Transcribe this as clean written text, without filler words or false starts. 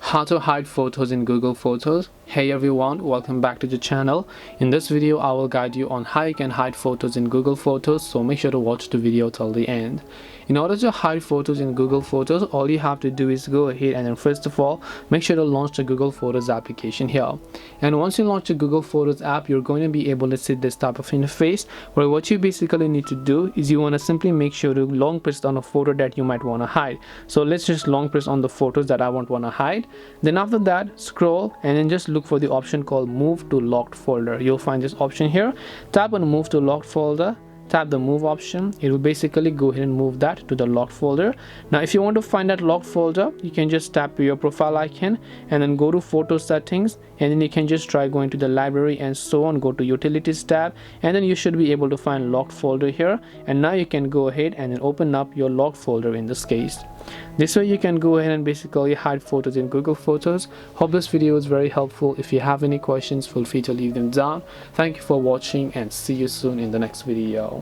How to hide photos in Google Photos. Hey everyone, welcome back to the channel. In this video I will guide you on how you can hide photos in Google Photos, so make sure to watch the video till the end. In order to hide photos in Google Photos, all you have to do is go ahead and then first of all make sure to launch the Google Photos application here. And once you launch the Google Photos app, you're going to be able to see this type of interface where what you basically need to do is you want to simply make sure to long press on a photo that you might want to hide. So let's just long press on the photos that I want to hide. Then after that, scroll and then just look for the option called move to locked folder. You'll find this option here. Tap on move to locked folder. Tap the move option. It will basically go ahead and move that to the locked folder. Now if you want to find that locked folder, you can just tap your profile icon and then go to photo settings, and then you can just try going to the library and so on. Go to utilities tab, and then you should be able to find locked folder here. And now you can go ahead and then open up your locked folder in this case. This way you can go ahead and basically hide photos in Google Photos. Hope this video was very helpful. If you have any questions, feel free to leave them down. Thank you for watching and see you soon in the next video.